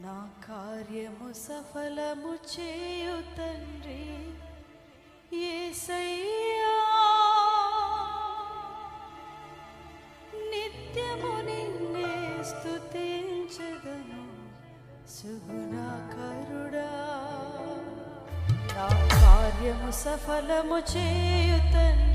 నా కార్యము సఫలము చేయు తండ్రి యేసయ్యా, నిత్యము నిన్నే స్తుతించెదను సుగుణాకరుడా. నా కార్యము సఫలము చేయు తండ్రి